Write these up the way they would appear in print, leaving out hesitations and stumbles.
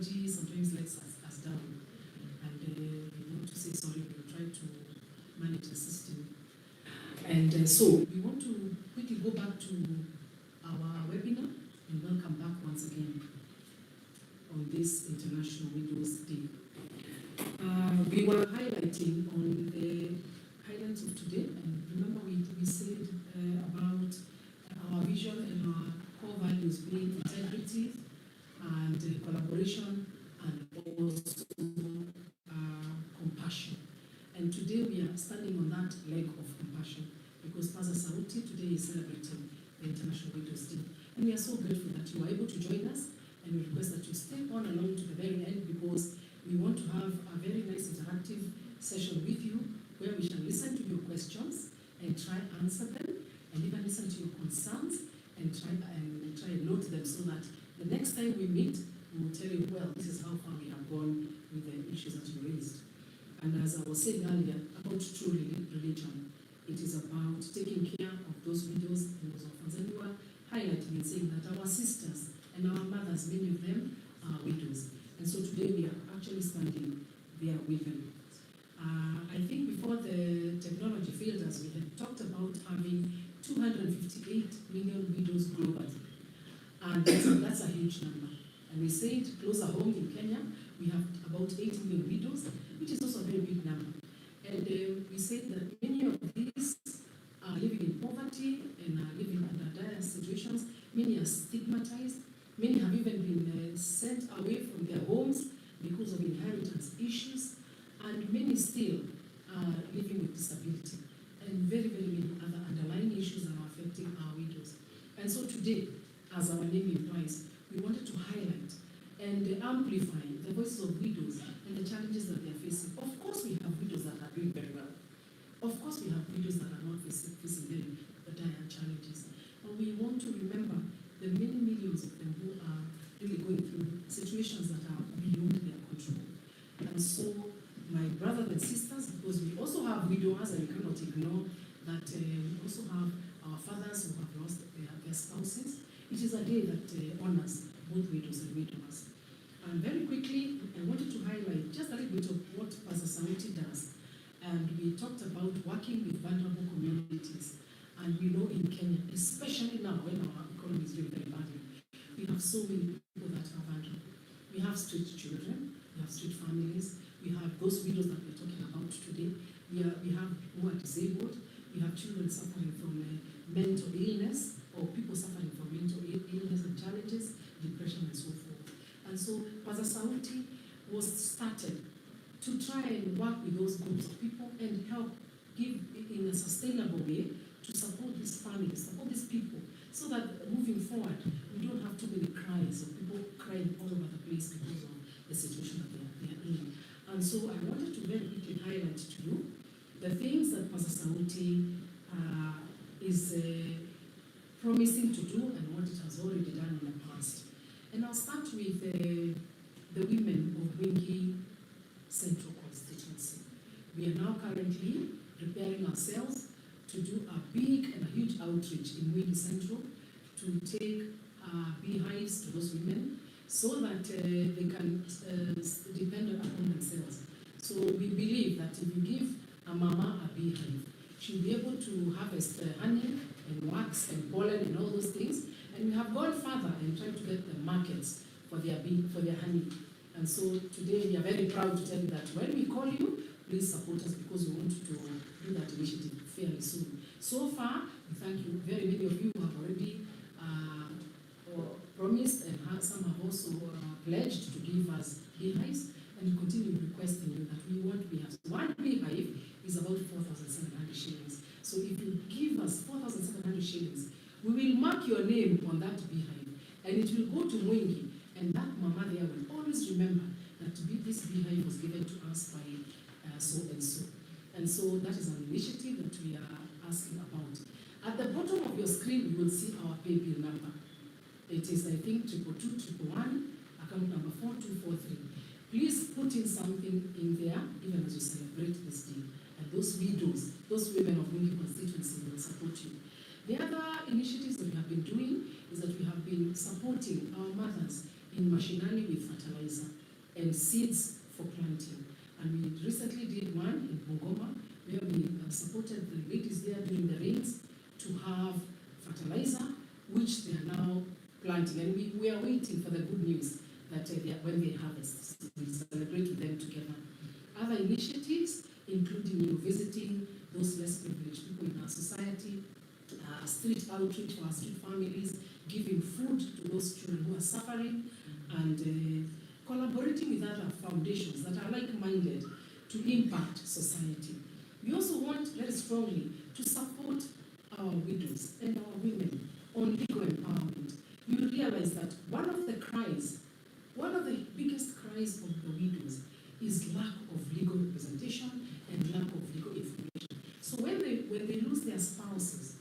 technology sometimes lets us down. And we want to say sorry, we will try to manage the system. And so we want to quickly go back to our webinar and welcome back once again on this International Widows Day. We were highlighting on the highlights of today, and remember we said about our vision and our core values being integrity and collaboration and also compassion. And today we are standing on that leg of compassion because Paza Sauti today is celebrating the International Widows Day. And we are so grateful that you are able to join us, and we request that you stay on along to the very end because we want to have a very nice interactive session with you where we shall listen to your questions and try answer them, and even listen to your concerns and try and note them so that the next time we meet, we will tell you, well, this is how far we have gone with the issues that you raised. And as I was saying earlier, about true religion, it is about taking care of those widows and those orphans. And we were highlighting and saying that our sisters and our mothers, many of them are widows. And so today we are actually standing there with them. I think before the technology failed us, we had talked about having 258 million widows globally. And that's a huge number. And we said closer home in Kenya, we have about 8 million widows, which is also a very big number. And we said that many of these are living in poverty and are living under dire situations. Many are stigmatized. Many have even been sent away from their homes because of inheritance issues. And many still are living with disability. And very, very many other underlying issues that are affecting our widows. And so today, as our name implies, we wanted to highlight and amplify the voices of widows and the challenges that they are facing. Of course, we have widows that are doing very well. Of course, we have widows that are not facing very dire challenges. And we want to remember the many millions of them who are really going through situations that are beyond their control. And so, my brothers and sisters, because we also have widowers, and we cannot ignore that we also have our fathers who have lost their spouses. It is a day that honors both widows and widowers. And very quickly, I wanted to highlight just a little bit of what Paza Sauti does. And we talked about working with vulnerable communities. And we know in Kenya, especially now when our economy is doing very badly, we have so many people that are vulnerable. We have street children, we have street families, we have those widows that we're talking about today. We have people who are disabled, we have children suffering from mental illness, or people suffering from mental illness and challenges, depression and so forth. And so Paza Sauti was started to try and work with those groups of people and help give in a sustainable way to support these families, support these people, so that moving forward, we don't have too many cries of people crying all over the place because of the situation that they are in. And so I wanted to very quickly highlight to you the things that Paza Sauti is promising to do and what it has already done in the past. And I'll start with the women of Wingi Central Constituency. We are now currently preparing ourselves to do a big and a huge outreach in Wingi Central to take beehives to those women so that they can depend upon themselves. So we believe that if you give a mama a beehive, she'll be able to harvest honey and wax and pollen and all those things. And we have gone further and tried to get the markets for their honey. And so today we are very proud to tell you that when we call you, please support us because we want to do that initiative fairly soon. So far, we thank you. Very many of you have already promised, and some have also pledged to give us beehives, and we continue requesting you that we want beehives. One beehive is about 4,700 shillings. So if you give us 4,700 shillings, we will mark your name on that beehive, and it will go to Mwingi, and that mama there will always remember that this beehive was given to us by so and so. And so that is an initiative that we are asking about. At the bottom of your screen, you will see our PayBill number. It is, I think, 22211, account number 4243. Please put in something in there, even as you celebrate this day. And those widows, those women of Wingi constituency will support you. The other initiatives that we have been doing is that we have been supporting our mothers in mashinani with fertilizer. them seeds for planting. And we recently did one in Bungoma, where we supported the ladies there during the rains to have fertilizer, which they are now planting. And we are waiting for the good news that when they harvest, we celebrate with them together. Other initiatives, including visiting those less privileged people in our society, street outreach for our street families, giving food to those children who are suffering, and collaborating with other foundations that are like-minded to impact society. We also want very strongly to support our widows and our women on legal empowerment. You realize that one of the biggest cries of the widows is lack of legal representation and lack of legal information. So when they lose their spouses,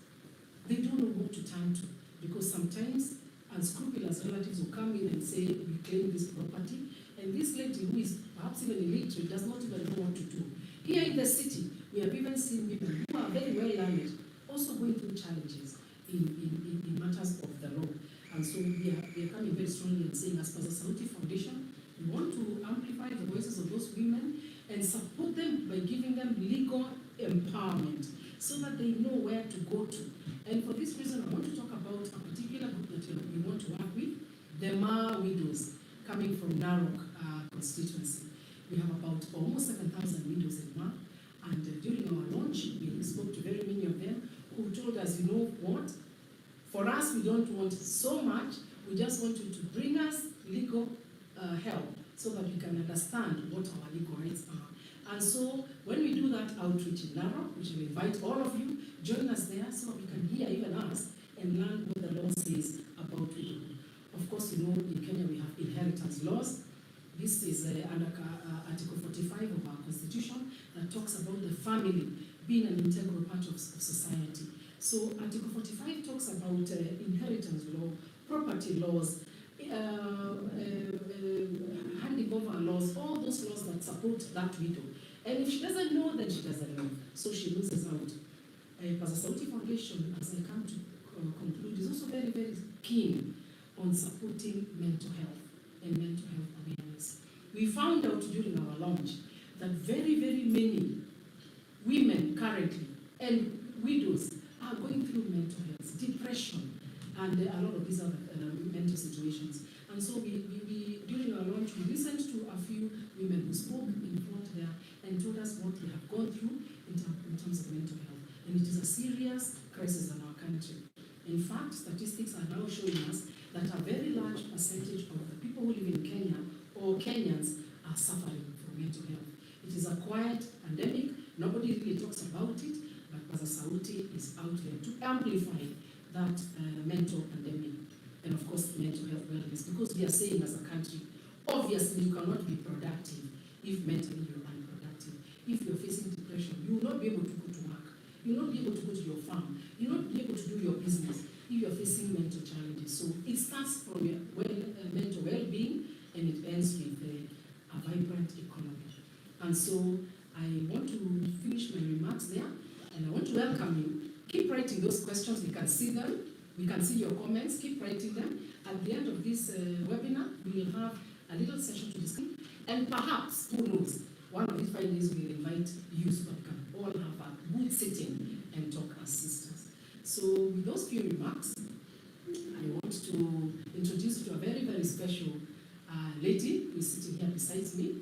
they don't know who to turn to, because sometimes unscrupulous relatives will come in and say, we claim this property, and this lady, who is perhaps even illiterate, does not even know what to do. Here in the city, we have even seen women who are very well learned also going through challenges in matters of the law. And so we are coming very strongly and saying, as Paza Sauti Foundation, we want to amplify the voices of those women and support them by giving them legal empowerment so that they know where to go to. And for this reason, I want to talk about a particular group that we want to work with, the Ma widows, coming from Narok constituency. We have about almost 7,000 widows in Ma, and during our launch, we spoke to very many of them who told us, you know what, for us, we don't want so much, we just want you to bring us legal help so that we can understand what our legal rights are. And so when we do that outreach in Narok, which will invite all of you, join us there so we can hear even us and learn what the law says about widowhood. Of course, you know, in Kenya we have inheritance laws. This is under Article 45 of our Constitution that talks about the family being an integral part of society. So Article 45 talks about inheritance law, property laws, handing over laws, all those laws that support that widow. And if she doesn't know, then she doesn't know. So she loses out. Paza Sauti Foundation, as I come to conclude, is also very, very keen on supporting mental health and mental health awareness. We found out during our launch that very, very many women currently and widows are going through mental health, depression, and a lot of these other mental situations. And so during our launch, we listened to a few women who spoke in front there and told us what they have gone through in terms of mental health. And it is a serious crisis in our country. In fact, statistics are now showing us that a very large percentage of the people who live in Kenya or Kenyans are suffering from mental health. It is a quiet pandemic. Nobody really talks about it, but Paza Sauti is out there to amplify that mental pandemic. And of course, mental health wellness, because we are saying as a country, obviously you cannot be productive if mentally you're unproductive. If you're facing depression, you will not be able to go to work. You will not be able to go to your farm. You will not be able to do your business if you're facing mental challenges. So it starts from your mental well-being and it ends with a vibrant economy. And so I want to finish my remarks there, and I want to welcome you. Keep writing those questions. We can see them. We can see your comments. Keep writing them. At the end of this webinar, we will have a little session to discuss. And perhaps, who knows, one of these 5 days we will invite you so that we can all have a good sitting and talk as sisters. So with those few remarks, I want to introduce you to a very, very special lady who is sitting here beside me.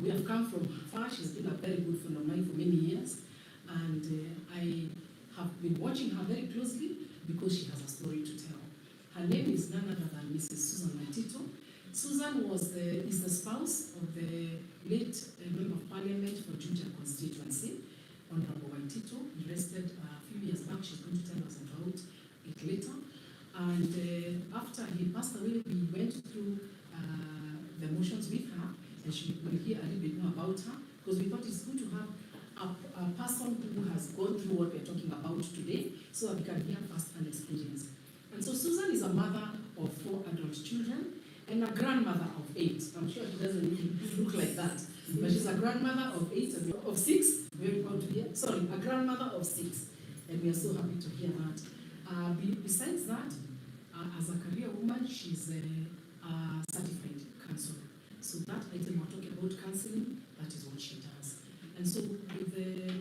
We have come from far. She's been a very good friend of mine for many years. And I have been watching her very closely because she has a story to tell. Her name is none other than Mrs. Susan Waitito. Susan is the spouse of the late Member of Parliament for Juja constituency, Honorable Waitito. He rested a few years back. She's going to tell us about it later. And after he passed away, we went through the motions with her, and she will hear a little bit more about her, because we thought it's good to have a person who has gone through what we're talking about today, so that we can hear first-hand experience. And so Susan is a mother of 4 adult children and a grandmother of 8. I'm sure she doesn't even look like that, but she's a grandmother of 8 and of 6. Very proud to hear. Sorry, a grandmother of 6, and we are so happy to hear that. Besides that, as a career woman, she's a certified counselor. So that about counseling, that is what she does. And so,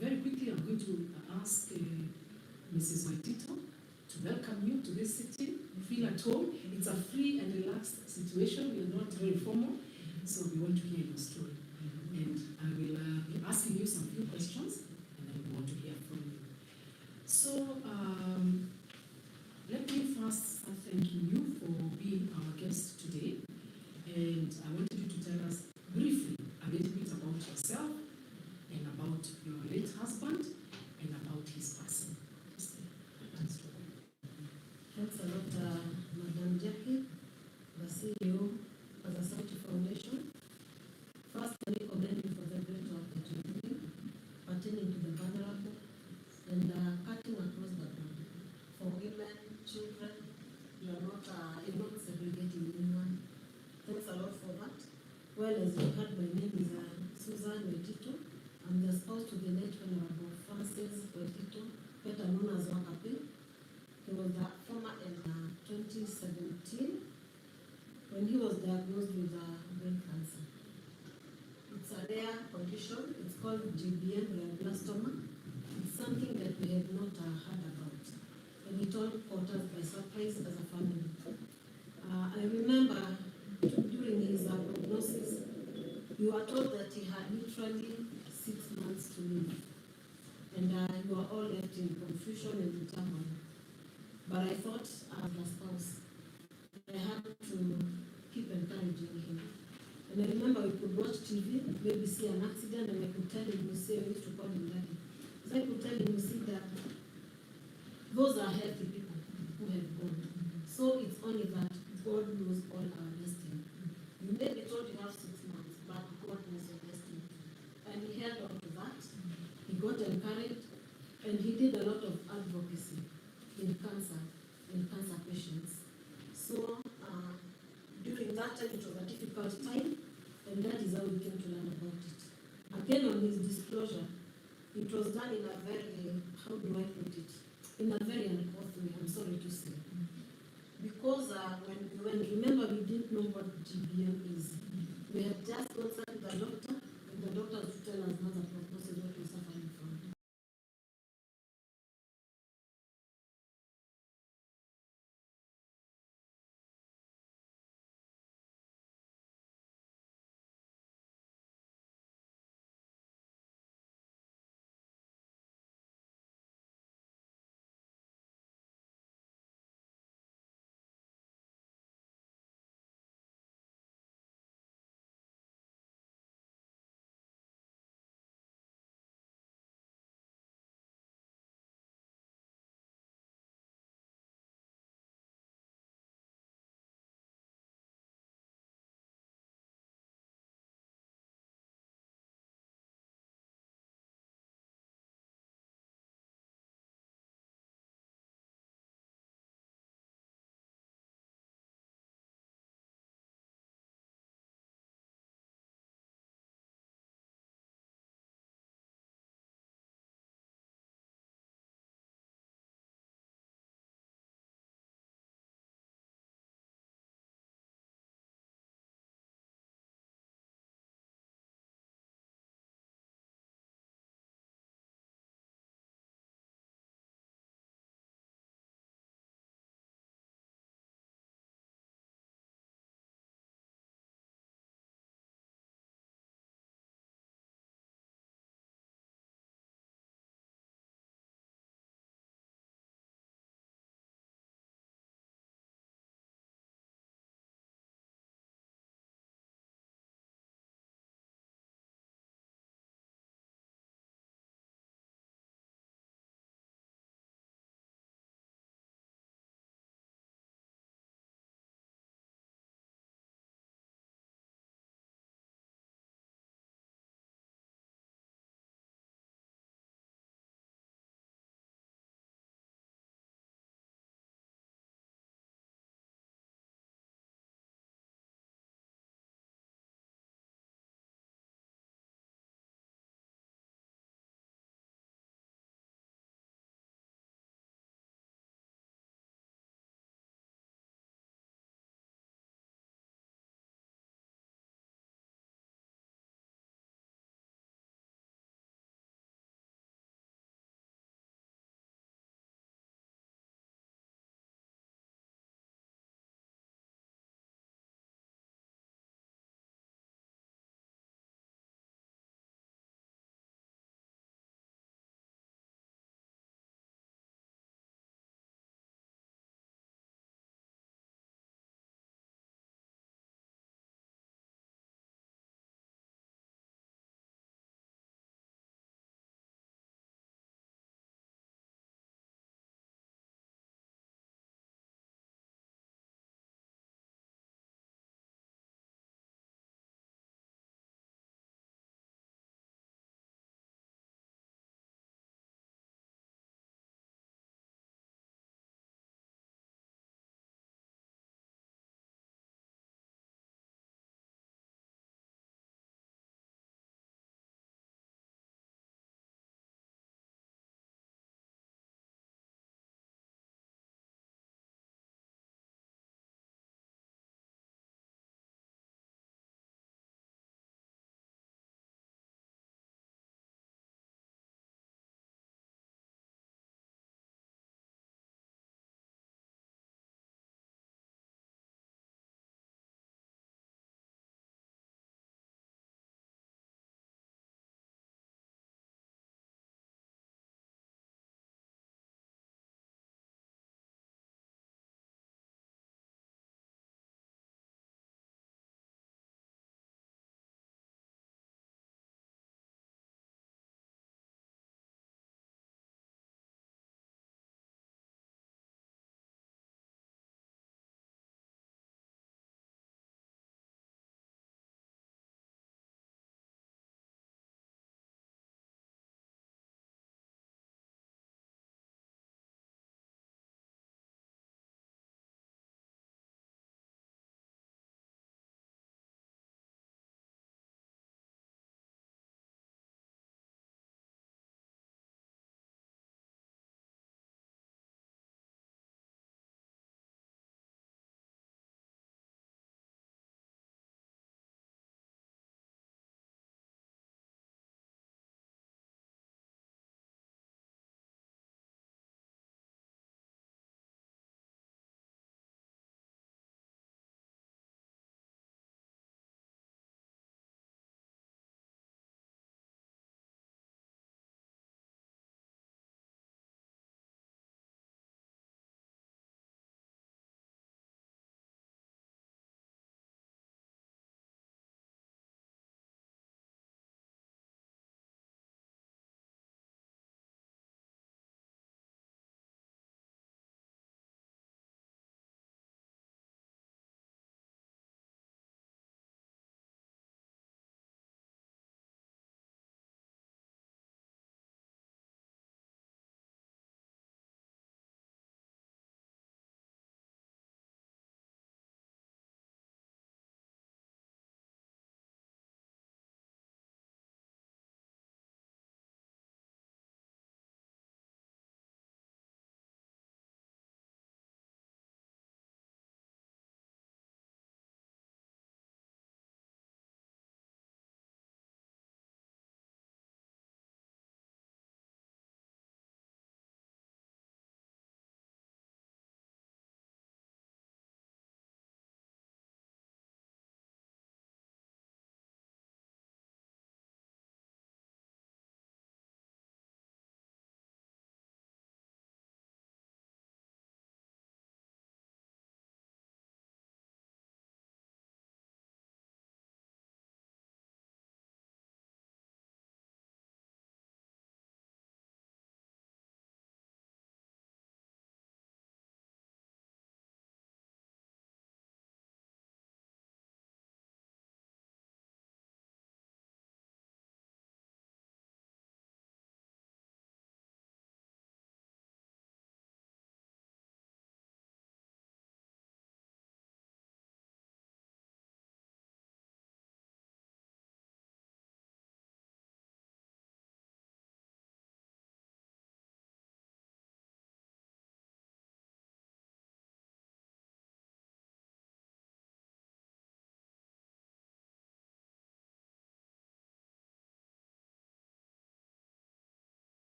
very quickly, I'm going to ask Mrs. Waitito to welcome you to this sitting. Feel at home. It's a free and relaxed situation. We are not very formal, so we want to hear your story. And I will be asking you some few questions, and then we want to hear from you. So, let me first start thanking you for being our guest today. And I wanted you to tell us briefly a little bit about yourself and about your late husband and about his passing. Thanks a lot, Madam Jackie, the CEO of Paza Sauti Foundation. First, let me commend you for the great work that you're doing, pertaining to the vulnerable and cutting across the board. For women, children, you're not segregating anyone. Thanks a lot for that. Well, as you heard, my name is Susan Waitito. I'm the spouse to the late Venerable Francis Waitito, better known as Wakapi. He was the former in 2017 when he was diagnosed with brain cancer. It's a rare condition. It's called GBM, glioblastoma. It's something that we have not heard about. And it all caught us by surprise as a family. I remember during his prognosis, we were told that he had literally 6 months to live. And we were all left in confusion and turmoil. But I thought, as a spouse, I had to keep encouraging him. And I remember we could watch TV, maybe see an accident, and I could tell him, we used to call him daddy. So I could tell him, see that those are healthy people who have gone. So it's only that God knows all our destiny. You may be told you have 6 months, but God knows your destiny. And he held on to that. He got encouraged, and he did a lot of advocacy in cancer patients. So during that time, it was a difficult time, and that is how we came to learn about it. Again, on his disclosure, it was done in a very, how do I put it, in a very uncouth way, I'm sorry to say. Because when remember, we didn't know what GBM is. We had just gone to the doctor, and the doctor would tell us not the prognosis what we're suffering from.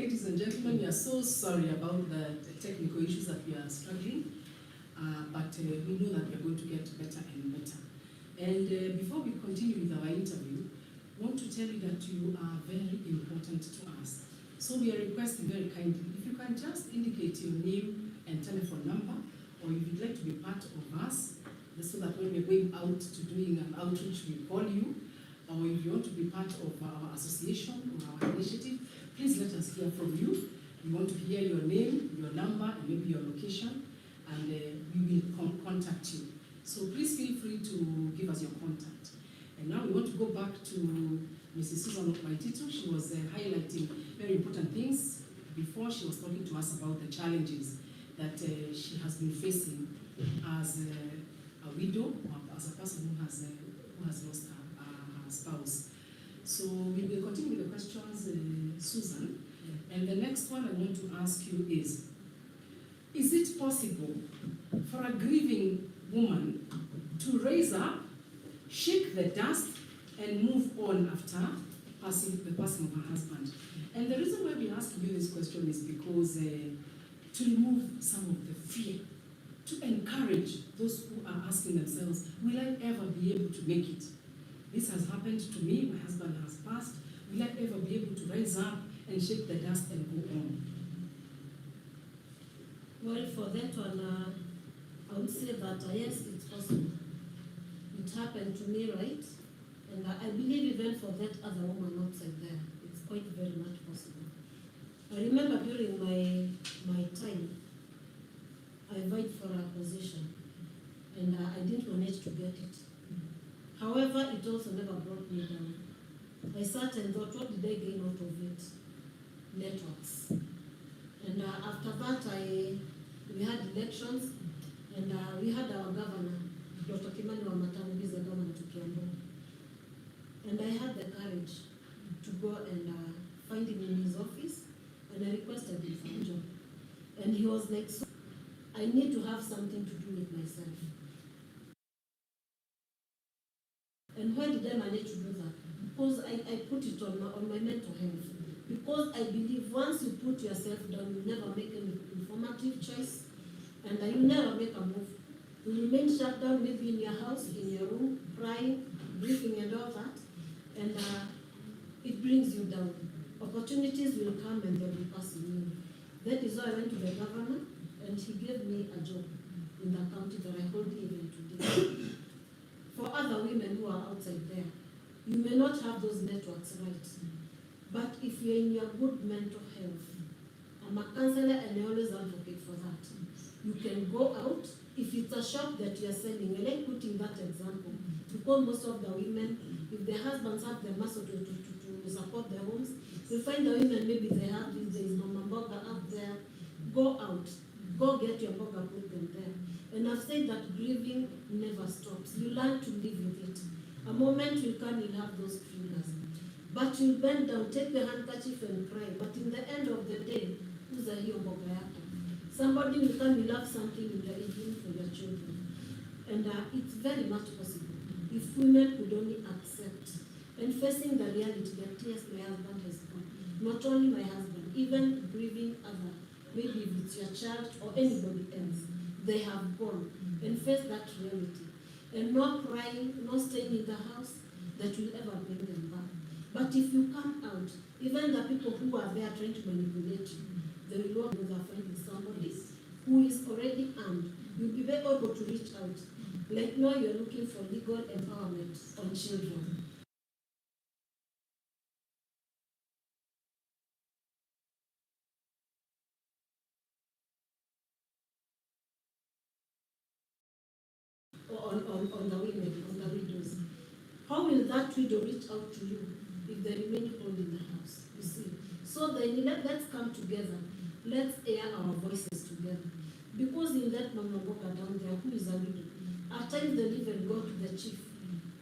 ladies and gentlemen, we are so sorry about the technical issues that we are struggling, but we know that we are going to get better and better. And before we continue with our interview, I want to tell you that you are very important to us. So we are requesting very kindly, if you can just indicate your name and telephone number, or if you'd like to be part of us, so that when we're going out to doing an outreach, we call you, or if you want to be part of our association or our initiative, please let us hear from you. We want to hear your name, your number, and maybe your location, and we will contact you. So please feel free to give us your contact. And now we want to go back to Mrs. Susan Maitito. She was highlighting very important things before. She was talking to us about the challenges that she has been facing as a widow, or as a person who has lost her spouse. So we will continue with the questions, Susan. And the next one I want to ask you is it possible for a grieving woman to raise up, shake the dust, and move on after the passing of her husband? And the reason why we're asking you this question is because to remove some of the fear, to encourage those who are asking themselves, will I ever be able to make it? This has happened to me, my husband has passed. Will I ever be able to rise up and shake the dust and go on? Well, for that one, I would say that yes, it's possible. It happened to me, right? And I believe even for that other woman outside there, it's quite very much possible. I remember during my time, I vied for a position, and I didn't manage to get it. However, it also never brought me down. I sat and thought, what did I gain out of it? Networks. And after that, we had elections, and we had our governor, Dr. Kimani Wamatangu, who is the governor to Kiambu. And I had the courage to go and find him in his office, and I requested him for a job. And he was like, so I need to have something to do with myself. And why did I manage to do that? Because I put it on my mental health. Because I believe once you put yourself down, you never make an informative choice, and you never make a move. You remain shut down, maybe in your house, in your room, crying, breathing and all that, and it brings you down. Opportunities will come and they'll be passing you. That is why I went to the governor, and he gave me a job in the county that I hold even today. For other women who are outside there, you may not have those networks right, but if you're in your good mental health, I'm a counselor and I always advocate for that. You can go out. If it's a shop that you're selling, I like putting that example, because most of the women, if their husbands have the muscle to support their homes, you find the women, maybe they have this, there is mama mboga up there. Go out, go get your mboga, put them there. And I've said that grieving never stops. You learn to live with it. A moment will come, you'll have those triggers. But you'll bend down, take the handkerchief and cry. But in the end of the day, who's a hiyo mboga yako? Somebody will come, you have something in the evening for your children. And it's very much possible. If women could only accept and facing the reality that yes, my husband has gone. Not only my husband, even grieving other, maybe if it's your child or anybody else, they have gone, and face that reality. And not crying, not staying in the house, that will ever bring them back. But if you come out, even the people who are there trying to manipulate you, they will know they're finding somebody who is already armed. You'll be very able to reach out. Like now you're looking for legal empowerment on children. On the women, on the widows. How will that widow reach out to you if they remain old in the house? You see. So then let's come together. Let's air our voices together. Because in that mama boka down there, who is a widow, at times they even go to the chief,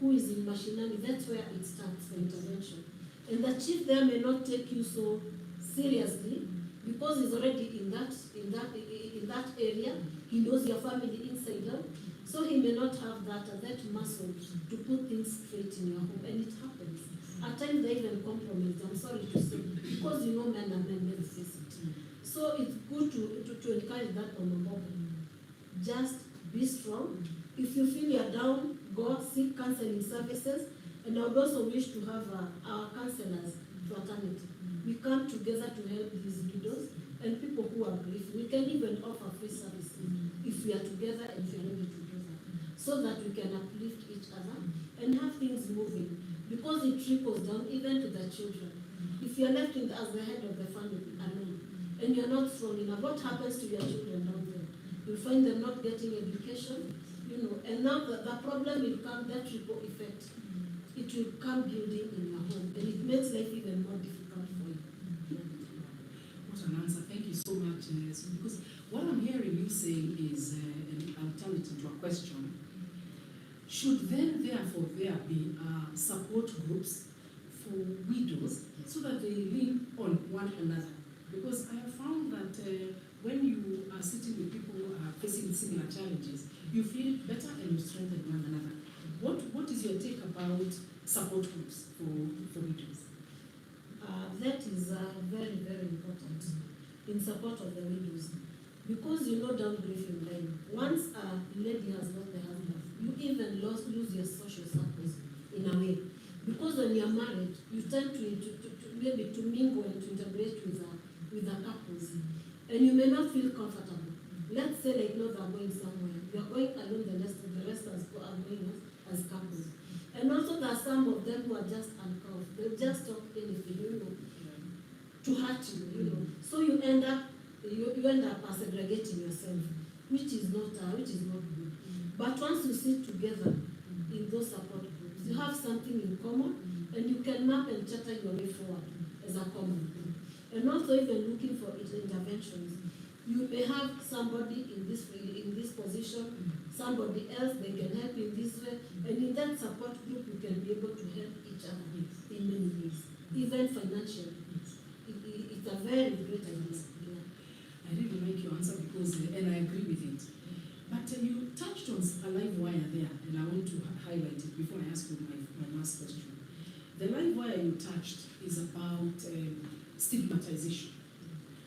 who is in mashinani. That's where it starts, the intervention. And the chief there may not take you so seriously because he's already in that area. He knows your family inside out. So he may not have that muscle to put things straight in your home, and it happens. At times they even compromise, I'm sorry to say, because you know men and men, let's face it. So it's good to encourage that on the body. Just be strong. If you feel you're down, go seek counseling services. And I would also wish to have our counselors fraternity. We come together to help these widows and people who are grieving. We can even offer free services if we are together and we are able to do that, so that we can uplift each other and have things moving. Because it trickles down even to the children. If you're left as the head of the family alone and you're not strong enough, what happens to your children down there? You find them not getting education, and now the problem will come, that trickle effect. It will come building in your home, and it makes life even more difficult for you. What an answer. Thank you so much. Because what I'm hearing you saying is, and I'll turn it into a question, should then therefore there be support groups for widows so that they lean on one another? Because I have found that when you are sitting with people who are facing similar challenges, you feel better and you strengthen one another. What is your take about support groups for widows? That is very, very important in support of the widows. Because down grieving line, once a lady has lost her husband, you even lose your social circles in a way. Because when you're married, you tend to mingle and to integrate with the couples. And you may not feel comfortable. Let's say they're going somewhere. You're going alone, the rest are going as couples. And also there are some of them who are just uncouth. They'll just talk anything, to hurt you, So you end up segregating yourself, which is not good. But once you sit together in those support groups, you have something in common, and you can map and chatter your way forward as a common group. And also even looking for interventions. You may have somebody in this position, somebody else, they can help in this way, and in that support group you can be able to help each other in many ways, even financially. It's a very great idea. I really like your answer because, and I agree with it. But you touched on a live wire there, and I want to highlight it before I ask you my last question. The live wire you touched is about stigmatization.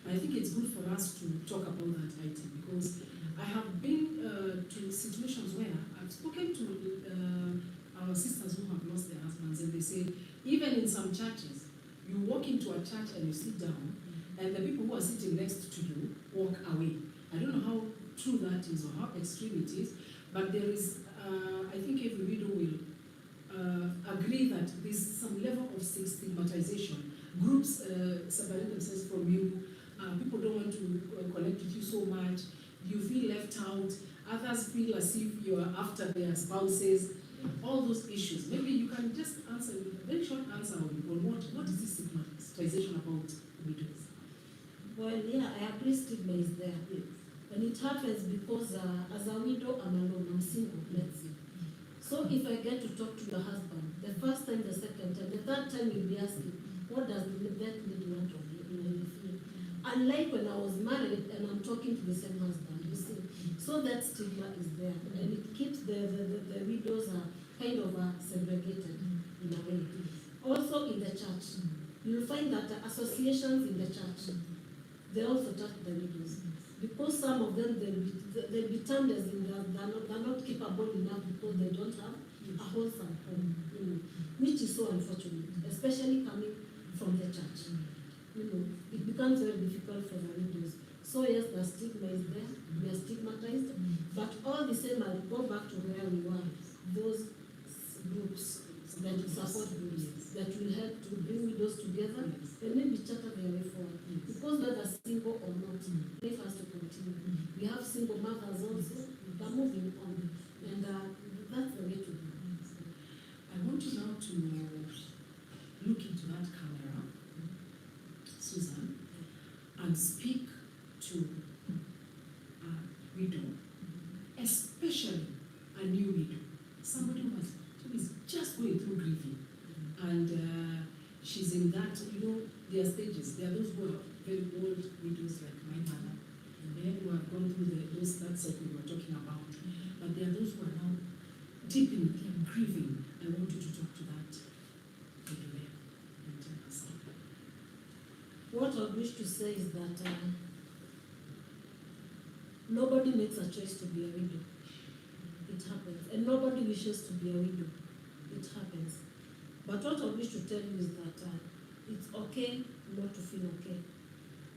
I think it's good for us to talk about that item because I have been to situations where I've spoken to our sisters who have lost their husbands, and they say, even in some churches, you walk into a church and you sit down, and the people who are sitting next to you walk away. I don't know how true that is or how extreme it is, but there is, I think every widow will agree that there's some level of stigmatization. Groups separate themselves from you. People don't want to connect with you so much. You feel left out. Others feel as if you are after their spouses. All those issues. Maybe you can just answer with a very short answer on what is this stigmatization about widows? Well, yeah, I agree stigma is there. And it happens because as a widow, I'm alone, I'm single, let's say. So if I get to talk to your husband, the first time, the second time, the third time you'll be asking, what does that lady want of you? Unlike when I was married and I'm talking to the same husband, you see. So that stigma is there. And it keeps the widows kind of segregated in a way. Also in the church, you'll find that associations in the church, they also touch the widows. Because some of them, they'll be termed as they're not capable enough because they don't have a wholesome home, which is so unfortunate, especially coming from the church. It becomes very difficult for the widows. So yes, the stigma is there, we are stigmatized, but all the same, I'll go back to where we were. Those groups, that support groups, that will help to bring widows together and maybe chatter their way forward. Because whether single or not, life has to continue. We have single mothers also, they're moving on, and that's the way to do it. I want you now to look into that camera, Susan, and speak to a widow, especially a new widow, somebody who is just going through grieving, and she's in that, there are stages. There are those who are very old widows like my mother, and who have gone through that cycle we were talking about, but there are those who are now deep in grieving. I want you to talk to that widow. wish to say is that nobody makes a choice to be a widow. It happens. And nobody wishes to be a widow. It happens. But what I wish to tell you is that it's okay not to feel okay.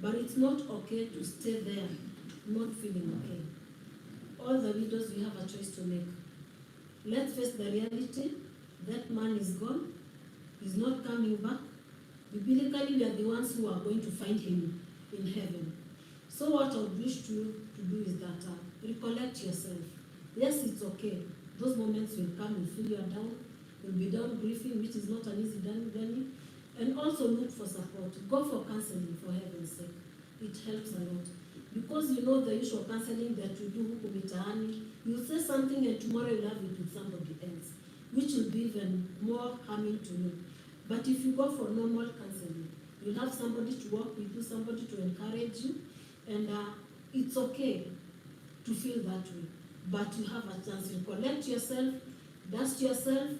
But it's not okay to stay there not feeling okay. All the widows, we have a choice to make. Let's face the reality. That man is gone. He's not coming back. Biblically, we are the ones who are going to find him in heaven. So what I would wish to do is that recollect yourself. Yes, it's okay. Those moments will come, you'll feel you're down. You'll be down grieving, which is not an easy journey. And also look for support. Go for counseling, for heaven's sake. It helps a lot. Because you know the usual counseling that you do, huku mitaani, you say something and tomorrow you'll have it with somebody else, which will be even more harming to you. But if you go for normal counseling, you'll have somebody to work with you, somebody to encourage you, and it's okay to feel that way. But you have a chance. You collect yourself, dust yourself,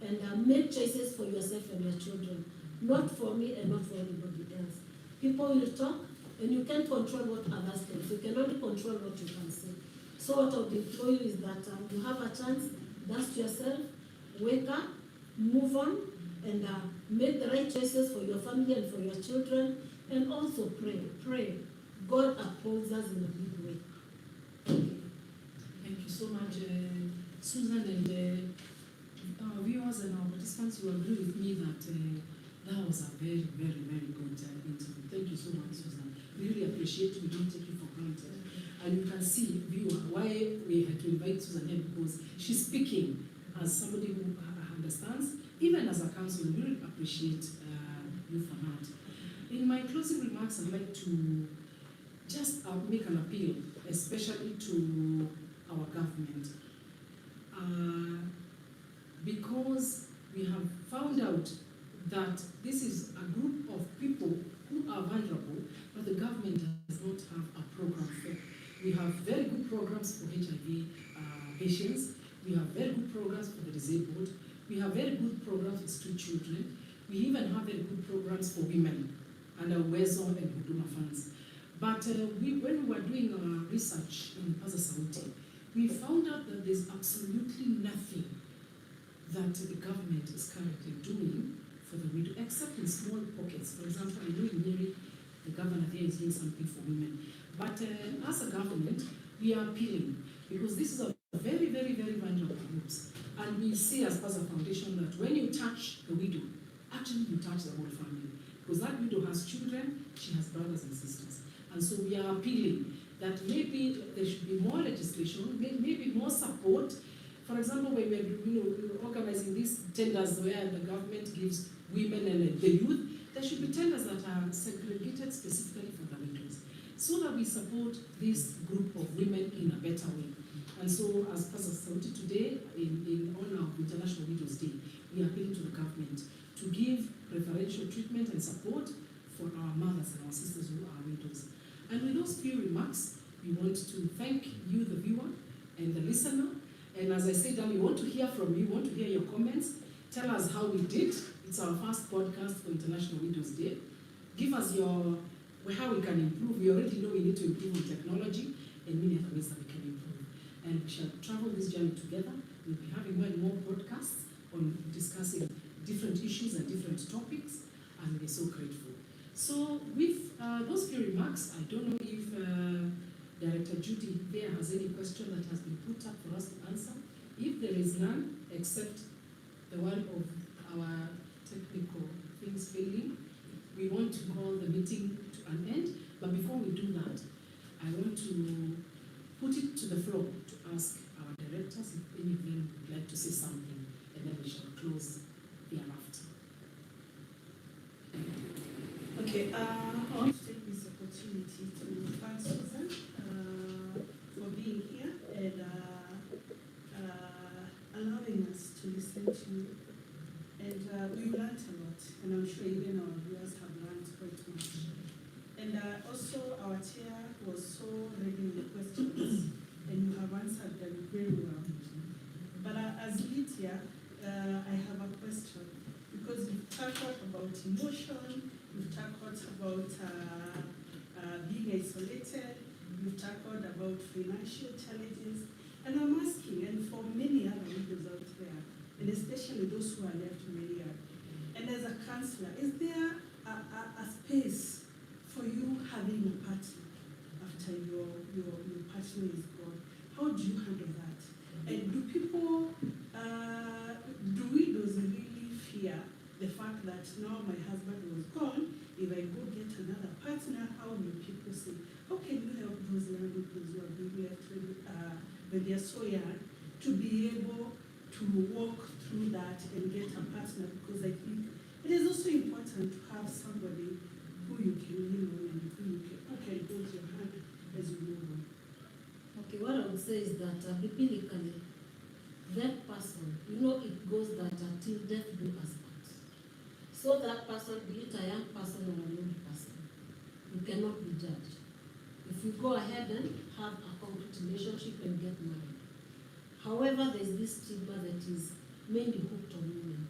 and make choices for yourself and your children. Not for me and not for anybody else. People will talk, and you can't control what others think. You can only control what you can say. So what I would implore you is that you have a chance, dust yourself, wake up, move on, and make the right choices for your family and for your children, and also pray. Pray. God upholds us in a big way. Thank you so much, Susan, and our viewers and our participants. You agree with me that that was a very, very, very good interview. Thank you so much, Susan. We really appreciate it. We don't take you for granted. And you can see, viewer, why we had to invite Susan here, because she's speaking as somebody who understands, even as a counselor. We really appreciate you for that. In my closing remarks, I'd like to just make an appeal, especially to our government. Because we have found out that this is a group of people who are vulnerable, but the government does not have a program for. We have very good programs for HIV patients. We have very good programs for the disabled. We have very good programs for street children. We even have very good programs for women under Uwezo and Huduma funds. But when we were doing our research in Paza Sauti, we found out that there's absolutely nothing that the government is currently doing for the widow, except in small pockets. For example, I know in Nyeri, the governor there is doing something for women. But as a government, we are appealing, because this is a very, very, very vulnerable groups. And we see as Paza Foundation that when you touch the widow, actually you touch the whole family. Because that widow has children, she has brothers and sisters. And so we are appealing that maybe there should be more legislation, maybe more support. For example, when we're organizing these tenders where the government gives women and the youth, there should be tenders that are segregated specifically for the widows, so that we support this group of women in a better way. And so, as Paza Sauti today, in honor of International Widows' Day, we are appealing to the government to give preferential treatment and support for our mothers and our sisters who are widows. And with those few remarks, we want to thank you, the viewer, and the listener. And as I said, we want to hear from you, we want to hear your comments. Tell us how we did. It's our first podcast for International Widows' Day. Give us how we can improve. We already know we need to improve in technology and many other ways that we can improve. And we shall travel this journey together. We'll be having more and more podcasts on discussing different issues and different topics, and we're so grateful. So with those few remarks, I don't know if Director Judy there has any question that has been put up for us to answer. If there is none, except the one of our technical things failing, we want to call the meeting to an end. But before we do that, I want to put it to the floor to ask our directors if any of them would like to say something, and then we shall close thereafter. Okay, I want to take this opportunity to thank Susan for being here and allowing us to listen to you. And we learned a lot, and I'm sure even our viewers have learned quite much. And also our chair was so ready with questions, and you have answered them very well. But as Lydia, I have a question, because you talked about emotion, we've tackled about being isolated, we've tackled about financial challenges, and I'm asking, and for many other widows out there, and especially those who are left married, and as a counselor, is there a space for you having a partner after your partner is gone? How do you handle that? And do people, do widows really fear the fact that now my husband was gone, if I go get another partner, how will people say, how can you help those young widows who are being left when they are so young to be able to walk through that and get a partner? Because I think it is also important to have somebody who you can lean on and who can hold your hand as you move on. Okay, what I would say is that biblically, that person, it goes that till death do us part. So that person, be it a young person or an old person, you cannot be judged. If you go ahead and have a concrete relationship and get married. However, there's this stigma that is mainly hooked on women.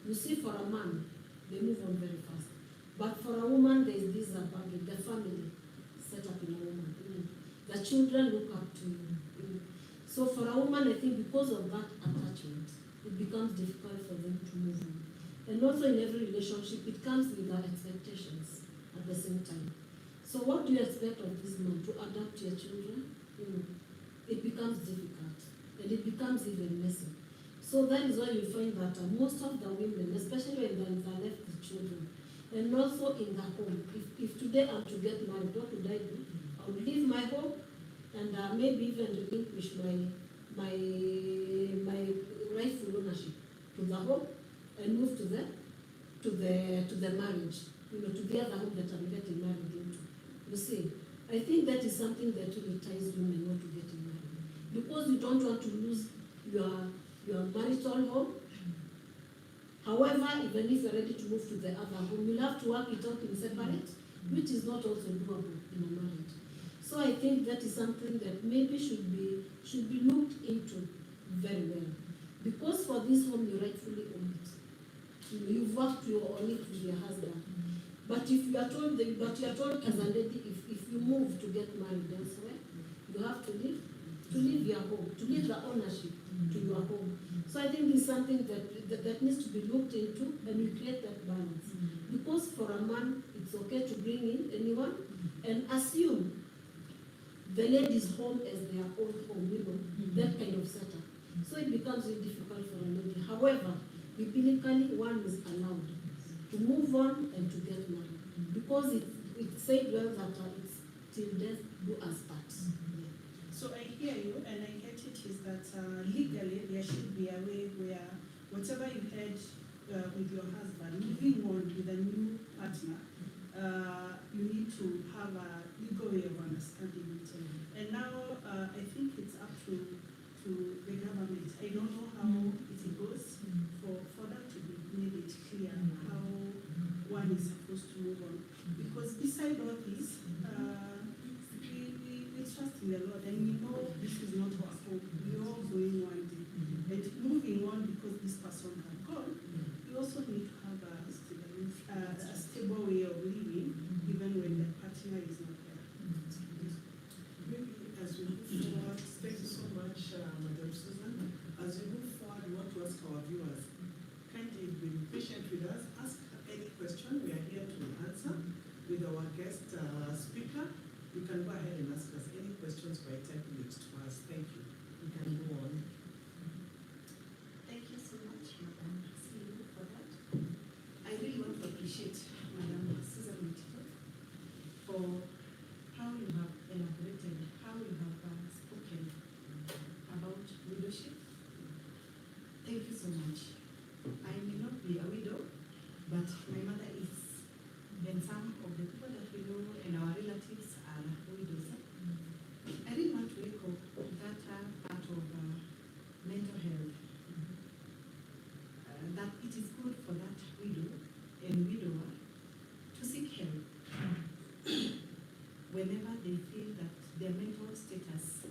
You see, for a man, they move on very fast. But for a woman, there's this baggage, the family set up in a woman. The children look up to you. So for a woman, I think because of that attachment, it becomes difficult for them to move on. And also in every relationship, it comes with our expectations at the same time. So what do you expect of this man to adapt to your children? It becomes difficult, and it becomes even messy. So that is why you find that most of the women, especially when they left the children, and also in the home, if today I'm to get married, what would I do? I would leave my home and maybe even relinquish my rightful ownership to the home and move to the marriage, to the other home that I'm getting married into. You see, I think that is something that really ties women not to getting married, because you don't want to lose your marital home. However, even if you're ready to move to the other home, you'll have to work it out in separate, which is not also doable in a marriage. So I think that is something that maybe should be looked into very well. Because for this home, you rightfully own it. You've worked on it with your husband. But if you are told as a lady, if you move to get married elsewhere, you have to leave your home, to leave the ownership to your home. So I think it's something that needs to be looked into, and we create that balance. Because for a man, it's okay to bring in anyone and assume the lady's home as their own home, that kind of setup. So it becomes really difficult for a lady. However, biblically, one is allowed to move on and to get married, because it said well that it's till death do us part. So I hear you, and I get it, is that legally there should be a way where whatever you had with your husband, moving on with a new partner, you need to have a legal way of understanding it. And now I think it's up to the government. I don't know how it goes for that to be made it clear how one is supposed to move on. Because beside all this, we trust in the Lord, and we know this is not our home. We're all going one day. And moving on, because this person has gone, we also need to have a stable way of living, even when the partner is not there. Maybe as we move forward, thank you so much, Madam Susan. As we move forward, we want to ask our viewers, kindly be patient with us, ask any question. We are here to answer with our guest speaker. You can go ahead and ask us any questions by typing it to us. Thank you. You can go on. Thank you so much, Madam CEO, for that. I really want to appreciate Madam Susan Mutito for how you have elaborated, how you have spoken about widowship. Thank you so much. I may not be a widow, but my mother is, and some of the people that we know and our relatives are widows. I really want to echo that part of mental health. That it is good for that widow and widower to seek help whenever they feel that their mental status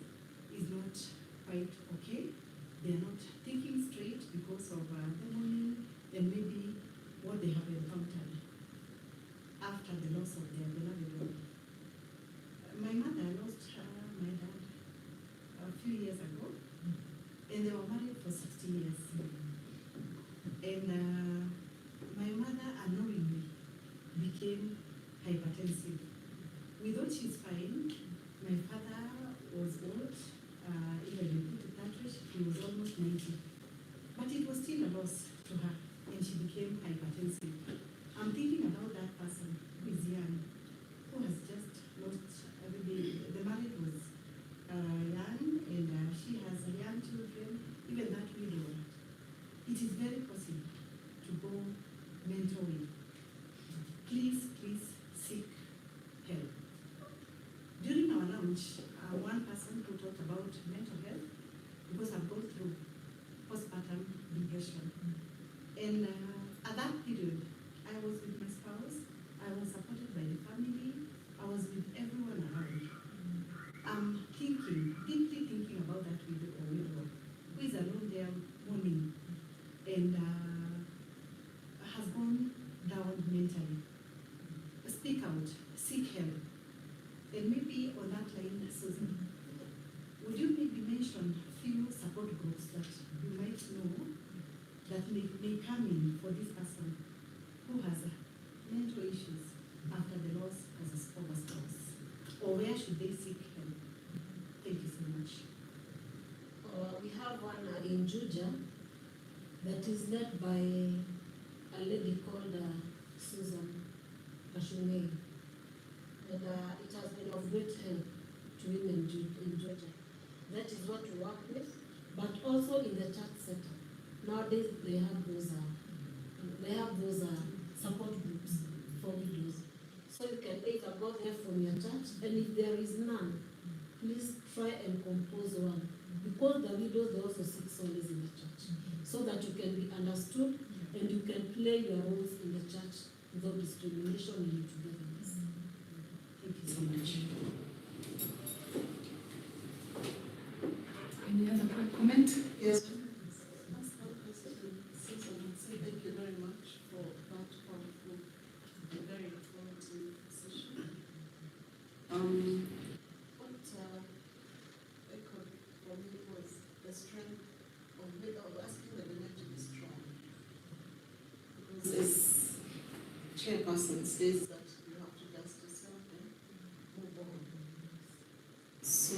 is not quite okay. They are not thinking straight because of the money and maybe what they have encountered. after the loss of their beloved one. My mother lost my dad a few years ago, and they were married for 16 years. And my mother unknowingly became hypertensive. We thought she's fine. My father was old, even we put it that way, he was almost 90. But it was still a loss to her, and she became hypertensive. I'm thinking about that person who is young, who has just lost everything. The marriage was young, and she has young children, even that widow. It is very possible to go mental way. Please seek help. During our lunch, one person who talked about mental health, because I've gone through postpartum depression. And at that period, I was with my spouse, I was supported by the family, I was with everyone around. I'm deeply thinking about that widow who is alone there mourning and has gone down mentally. Speak out, seek help. And maybe on that line, Susan, would you maybe mention a few support groups that you might know that may come in for this person who has mental issues after the loss of a spouse? Or where should they seek help? Thank you so much. We have one in Juja that is led by a lady called Susan Ashungay. And it has been of great help to women in Georgia. That is what we work with, but also in the church sector. Nowadays they have those support groups for widows. So you can either go there from your church, and if there is none, please try and compose one. Because the widows, they also seek solace in the church, so that you can be understood and you can play your roles in the church without discrimination and togetherness. Thank you so much. Any other comment? Yes. Susan, say thank you very much for that powerful and very informative session. What echoed for me was the strength of asking the women to be strong. Because as chairperson says that you have to dust yourself and move on. So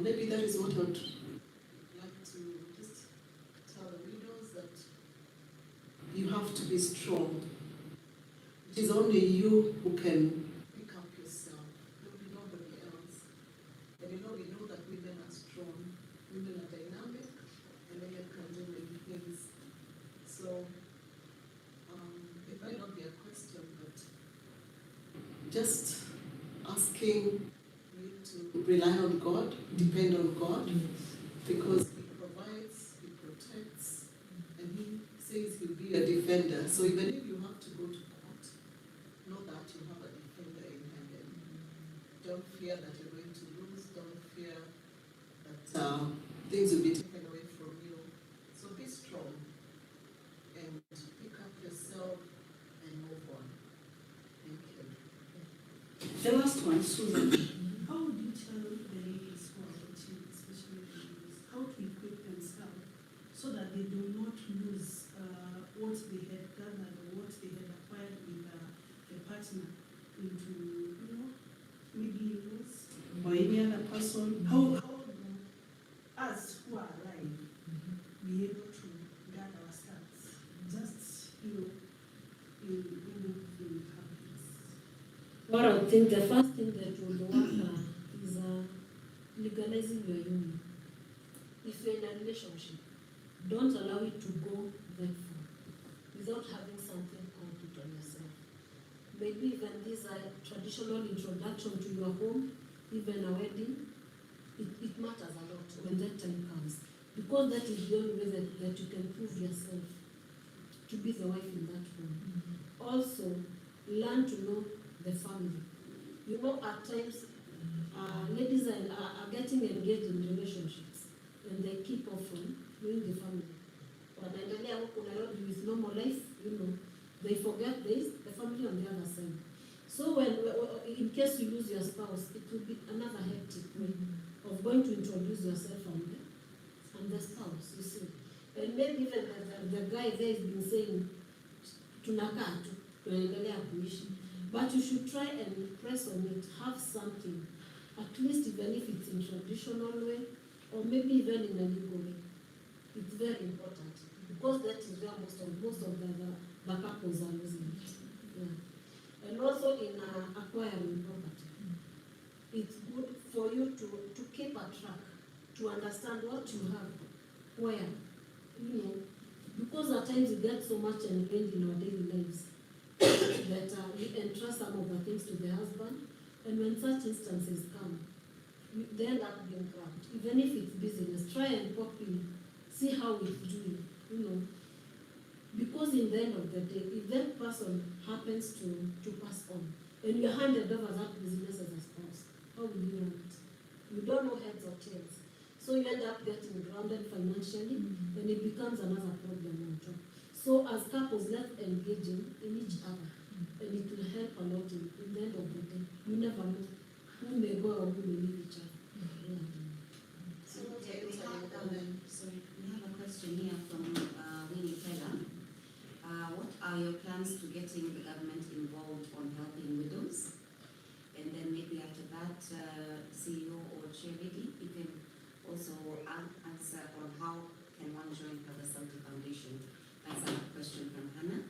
maybe that is what I would like to just tell the widows, that you have to be strong. It is only you who can pick up yourself. There will be nobody else. And we know that women are strong, women are dynamic, and women can do many things. So it might not be a question, but just asking you to rely on God, depend on God, because He provides, He protects, and He says He'll be a defender. So even if you have to go to court, know that you have a defender in heaven. Don't fear that you're going to lose. Don't fear that things will be taken away from you. So be strong and pick up yourself and move on. Thank you. The last one, Susan. How would you tell the ladies who are watching, especially the ladies, how to equip themselves so that they do not lose what they had gathered or what they had acquired with a partner into, maybe lose or any other person? How do us who are alive be able to guard ourselves? Just, in happens. What I think the first thing that will work is legalizing your union. If you're in a relationship, don't allow it to go that far without having something concrete on yourself. Maybe even this traditional introduction to your home, even a wedding, it matters a lot when that time comes. Because that is the only way that you can prove yourself to be the wife in that home. Also, learn to know the family. At times, ladies are getting engaged in relationships and they keep off from knowing the family. Wanaendelea huko Nairobi with normal life, they forget this, the family on the other side. So in case you lose your spouse, it will be another hectic way of going to introduce yourself and the spouse, you see. And maybe even the guy there has been saying, tunakaa tu, tunaendelea kuishi. But you should try and press on it, have something, at least even if it's in traditional way, or maybe even in a legal way. It's very important, because that is where most of the couples are losing it. Yeah. And also in acquiring property, it's good for you to keep a track, to understand what you have, where, you know, because at times we get so much ingrained in our daily lives that we entrust some of the things to the husband, and when such instances come, they end up being grabbed. Even if it's business, try and copy, see how it's doing, you know. Because in the end of the day, if that person happens to pass on, and you're handed over that business as a spouse, how will you run it? You don't know heads or tails. So you end up getting grounded financially, and it becomes another problem on top. So as couples, let's engage in each other, and it will help a lot in the end of the day. You never know who may go or who may leave each other. Yeah. So we have a question here from Winnie Keller. What are your plans to getting the government involved on helping widows? And then maybe after that, CEO or chair lady, you can also answer on how can one join Paza Sauti Foundation. That's a question from Hannah.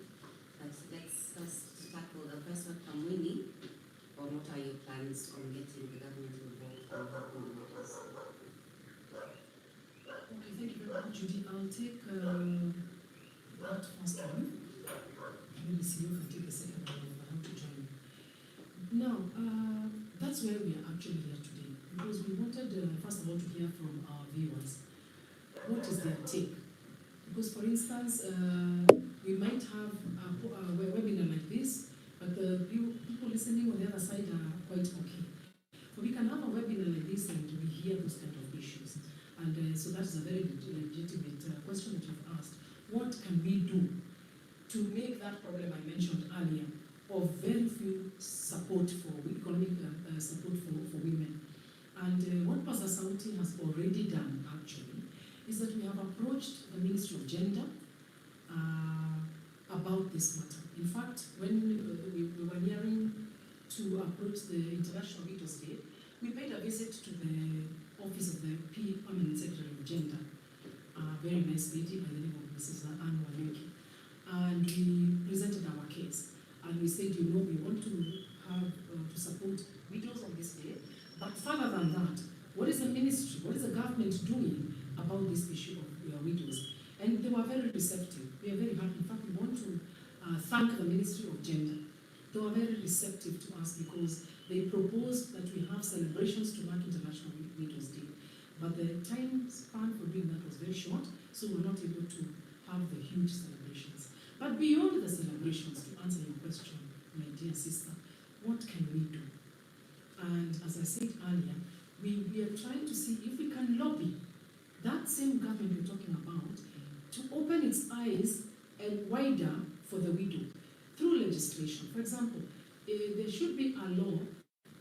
But let's first tackle the first one from Winnie. Or what are your plans on getting the government involved on helping widows? Okay, thank you very much, Judy. I'll take that first one. Maybe CEO can take the second one on how to join. Now, that's where we are actually here today, because we wanted, first of all, to hear from our viewers. What is their take? Because, for instance, we might have a webinar like this, but the people listening on the other side are quite okay. But we can have a webinar like this and we hear those kind of issues. And so that is a very legitimate question that you've asked. What can we do to make that problem I mentioned earlier of very few support for economic support for women? And what Paza Sauti has already done, actually, is that we have approached the Ministry of Gender about this matter. In fact, when we were nearing to approach the International Widows Day, we paid a visit to the office of the Permanent Secretary of Gender, a very nice lady by the name of Mrs. Anne Wanyuki. And we presented our case. And we said, you know, we want to have to support widows on this day. But further than that, what is the ministry, what is the government doing about this issue of widows? And they were very receptive. We are very happy. In fact, we want to thank the Ministry of Gender. They were very receptive to us because they proposed that we have celebrations to mark International Widows Day. But the time span for doing that was very short, so we were not able to have the huge celebrations. But beyond the celebrations, to answer your question, my dear sister, what can we do? And as I said earlier, we are trying to see if we can lobby that same government we're talking about to open its eyes and wider for the widow through legislation. For example, there should be a law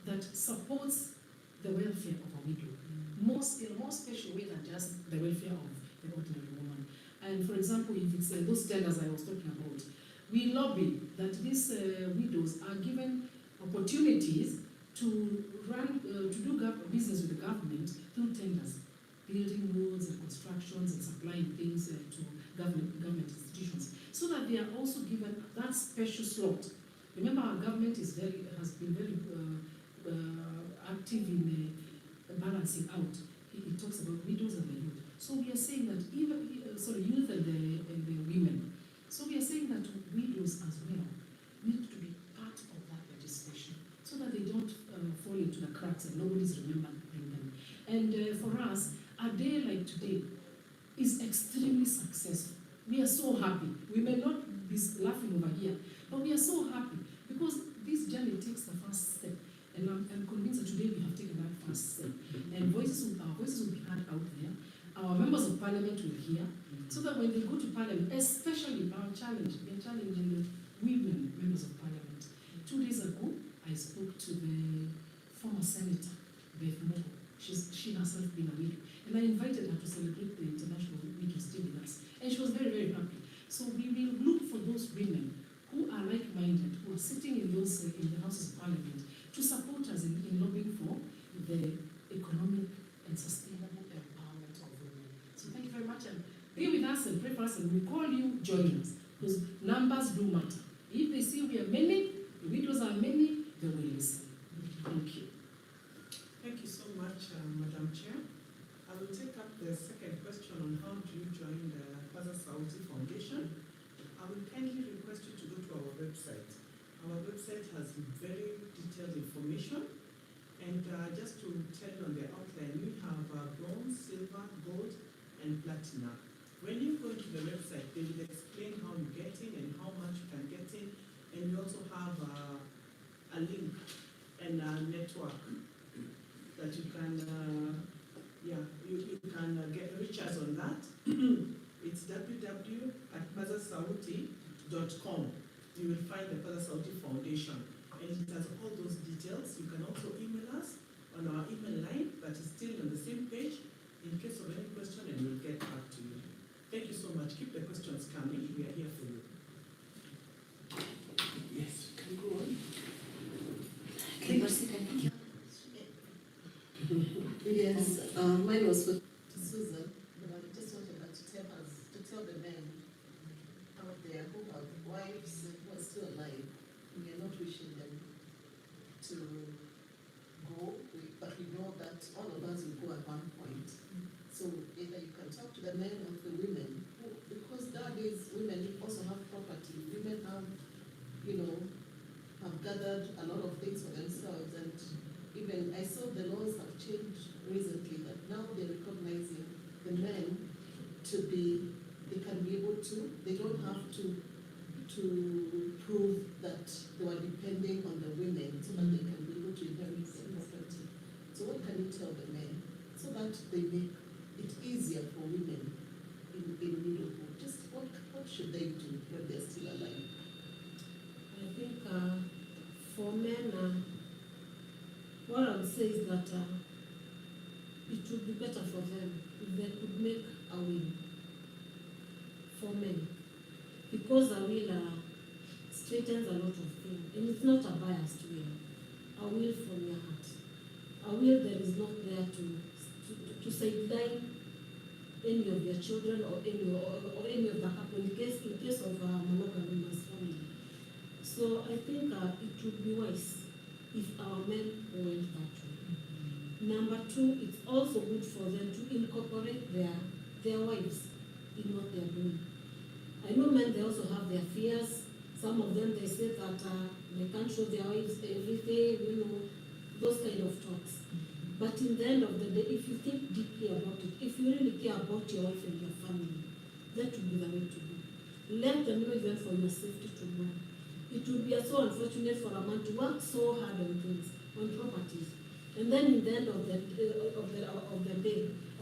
that supports the welfare of a widow, in a more special way than just the welfare of the ordinary woman. And for example, if it's those tenders I was talking about, we lobby that these widows are given opportunities to run, to do business with the government through tenders, building roads and constructions and supplying things to government institutions, so that they are also given that special slot. Remember, our government has been very active in balancing out. It talks about widows and the youth. So we are saying that even youth and the women. So we are saying that widows as well need to be part of that legislation, so that they don't fall into the cracks and nobody's remembering them. And for us, a day like today is extremely successful. We are so happy. We may not be laughing over here, but we are so happy because this journey takes the first step. And I'm convinced that today we have taken that first step. And our voices will be heard out there. Our members of parliament will hear, so that when they go to parliament, especially we are challenging the women members of parliament. 2 days ago, I spoke to the former senator, Beth Moho. She herself been a widow. And I invited her to celebrate the International Widows' Day with us. And she was very, very happy. So we will look for those women who are like-minded, who are sitting in those in the Houses of Parliament to support us in lobbying for the economic and sustainable empowerment of women. So thank you very much, and be with us and pray for us, and we call you, join us, because numbers do matter. If they see we are many, the widows are many, they will listen. Thank you. Thank you so much, Madam Chair. I will take up the second question on how do you join the Paza Sauti Foundation. I will kindly request you to go to our website. Our website has very detailed information, and just to tell you on the outline, we have bronze, silver, gold, and platinum. When you go to the website, they will explain how you get in and how much you can get in, and we also have a link and a network that you can, you can reach us on that. It's www.pazasauti.com. You will find the Paza Sauti Foundation, and it has all those details. You can also email us on our email line that is still on the same page in case of any question, and we'll get back to you. Thank you so much. Keep the questions coming. We are here for you. Yes, can you go on? Yes, mine was for Susan, but I just wanted her to tell the men out there who have wives who are still alive. We are not wishing them to go, but we know that all of us will go at one point. So either you can talk to the men or the women, because nowadays women also have property. Women have, have gathered a lot of things for themselves, and even I saw the laws have changed recently, that now they're recognizing the men to be, they can be able to, they don't have to prove that they were depending on the women so that they can be able to inherit their property. So what can you tell the men so that they make it easier for women in widowhood? Just what should they do when they're still alive? I think for men, what I would say is that it would be better for them if they could make a will for men, because a will straightens a lot of things, and it's not a biased will. A will from your heart. A will that is not there to sideline any of your children or any of the couple in case of a monogamous family. So I think it would be wise if our men went that way. Number two, it's also good for them to incorporate their wives in what they're doing. I know men, they also have their fears. Some of them, they say that they can't show their wives everything, those kind of talks. But in the end of the day, if you think deeply about it, if you really care about your wife and your family, that would be the way to go. Let them know even for your safety tomorrow. It would be so unfortunate for a man to work so hard on things, on properties, and then in the end of the day,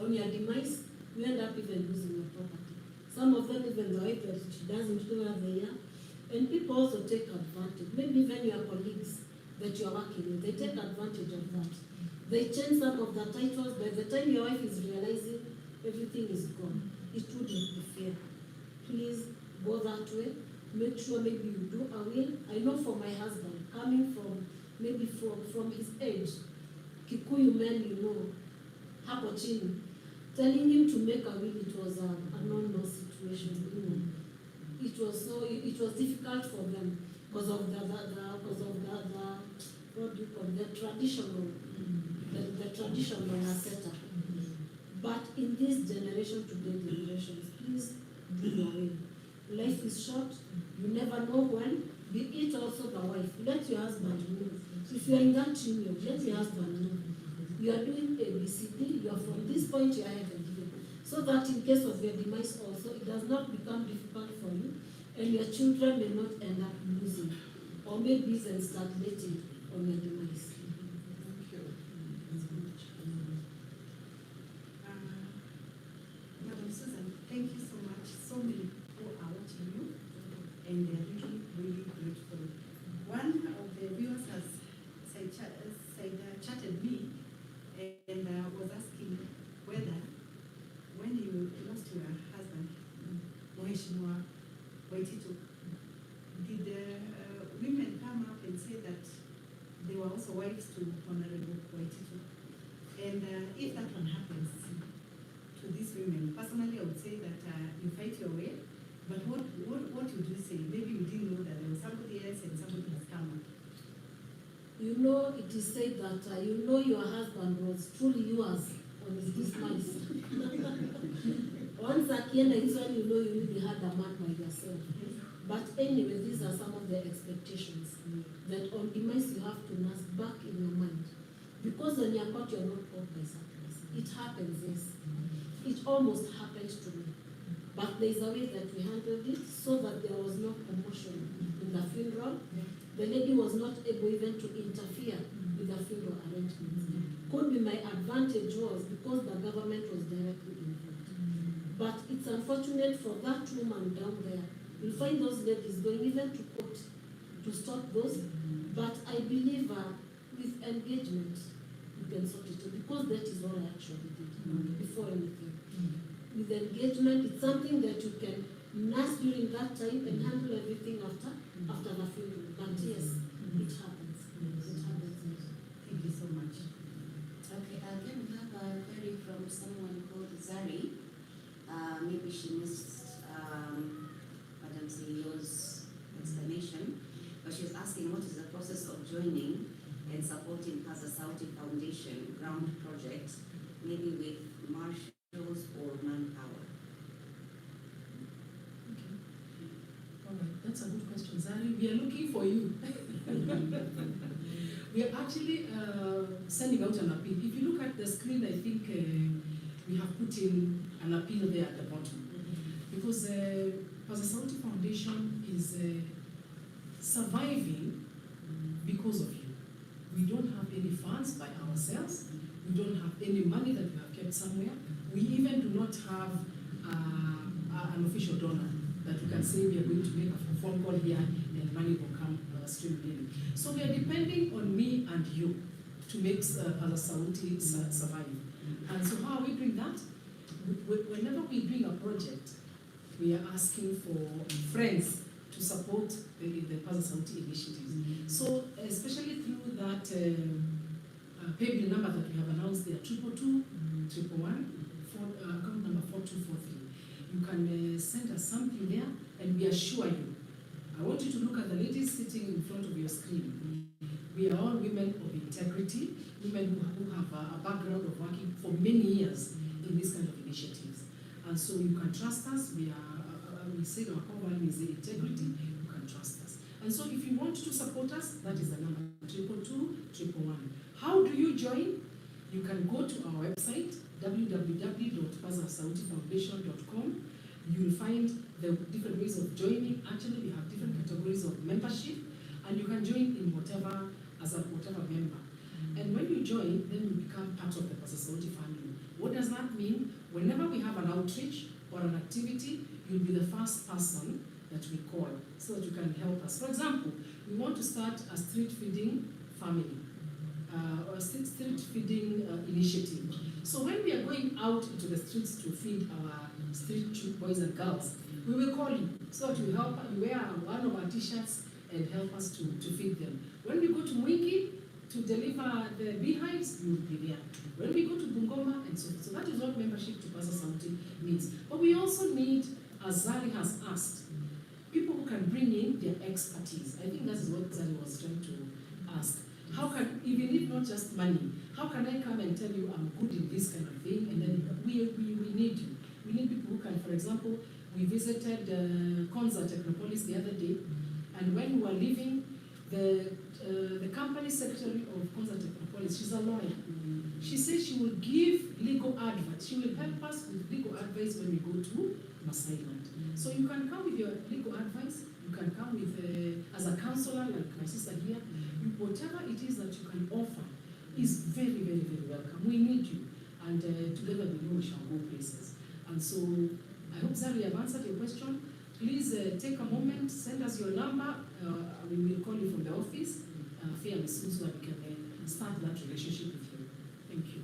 on your demise, you end up even losing your property. Some of them, even the wife that she doesn't do as a year, and people also take advantage. Maybe even your colleagues that you are working with, they take advantage of that. They change some of the titles. By the time your wife is realizing everything is gone, it wouldn't be fair. Please go that way. Make sure maybe you do a will. I know for my husband, coming from maybe from his age, Kikuyu men, hapo chini, telling him to make a will, it was a no-no situation. It was difficult for them because of the traditional setup. But in this generation, today's generations, please do your will. Life is short. You never know when. Be it also the wife. Let your husband know. If you are in that union, let your husband know. You are doing ABCD. You are from this point you are headed here. So that in case of your demise also, it does not become difficult for you, and your children may not end up losing, or maybe even stagnating on your demise. Thank you. Madam Susan, thank you so much. So many people are watching you, and they're really, really grateful. One of the viewers has Mheshimiwa Waititu, did women come up and say that they were also wives to Honorable Waititu? And if that one happens to these women, personally I would say that you fight your way, but what would you say? Maybe you didn't know that there was somebody else and somebody has come up. You know, it is said that you know your husband was truly yours on his demise. Once akienda is when you know you really had a man by yourself. But anyway, these are some of the expectations that on demise you have to nurse back in your mind. Because when you're caught, you're not caught by surprise. It happens, yes. It almost happened to me. But there is a way that we handled it so that there was no commotion in the funeral. The lady was not able even to interfere with the funeral arrangements. Could be my advantage was because the government was directly involved. But it's unfortunate for that woman down there. You'll find those ladies going even to court to stop those. But I believe with engagement, you can sort it out, because that is what I actually did before anything. With engagement, it's something that you can nurse during that time and handle everything after the funeral. But yes, it happens. It happens. Thank you so much. Okay, then we have a query from someone called Zari. Maybe she missed Madam CEO's explanation, but she was asking what is the process of joining and supporting Paza Sauti Foundation ground project, maybe with marshals or manpower. Okay. All right, that's a good question, Zari. We are looking for you. We are actually sending out an appeal. If you look at the screen, I think we have put in an appeal there at the bottom. Because Paza Sauti Foundation is surviving because of you. We don't have any funds by ourselves. We don't have any money that we have kept somewhere. We even do not have an official donor that we can say we are going to make a phone call here and money will come streaming in. So we are depending on me and you to make Paza Sauti survive. And so how are we doing that? Whenever we bring a project, we are asking for friends to support the Paza Sauti initiatives. So especially through that pay bill number that we have announced there, 222 111, account number 4243. You can send us something there and we assure you. I want you to look at the ladies sitting in front of your screen. We are all women of integrity, women who have a background of working for many years in this kind of initiatives. And so you can trust us. We say our core value is integrity. You can trust us. And so if you want to support us, that is the number 222 111. How do you join? You can go to our website, www.pazasauti.foundation.com. You will find the different ways of joining. Actually, we have different categories of membership, and you can join in whatever member. And when you join, then you become part of the Paza Sauti family. What does that mean? Whenever we have an outreach or an activity, you'll be the first person that we call so that you can help us. For example, we want to start a street feeding family. Or a street feeding initiative. So when we are going out into the streets to feed our street boys and girls, we will call you so that you help. You wear one of our t-shirts and help us to feed them. When we go to Mwiki to deliver the beehives, you will be there. When we go to Bungoma and so that is what membership to Paza Sauti means. But we also need, as Zari has asked, people who can bring in their expertise. I think that is what Zari was trying to ask. How can, even if not just money, how can I come and tell you I'm good in this kind of thing, and then we need you. We need people who can, for example, we visited Konza Technopolis the other day, and when we were leaving, the company secretary of Konza Technopolis, she's a lawyer. She says she will give legal advice. She will help us with legal advice when we go to Masai Land. So you can come with your legal advice, you can come with, as a counselor like my sister here, whatever it is that you can offer is very, very, very welcome. We need you, and together we know we shall go places. And so I hope, Zari, I've answered your question. Please take a moment, send us your number. We will call you from the office fairly soon so that we can start that relationship with you. Thank you.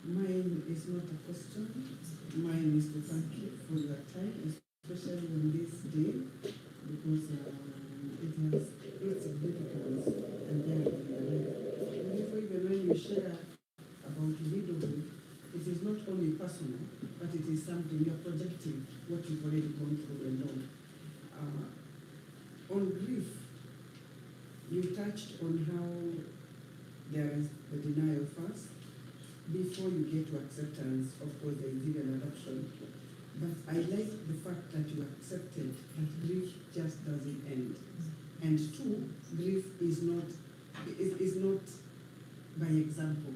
My is not a question. Mine is to thank you for your time, especially on this day, because it has great significance and very And therefore, even when you share about widowhood, it is not only personal, but it is something you're projecting what you've already gone through and done. On grief, you touched on how there is the denial first. Before you get to acceptance, of course, there is even adoption. But I like the fact that you accepted that grief just doesn't end. And two, grief is not by example.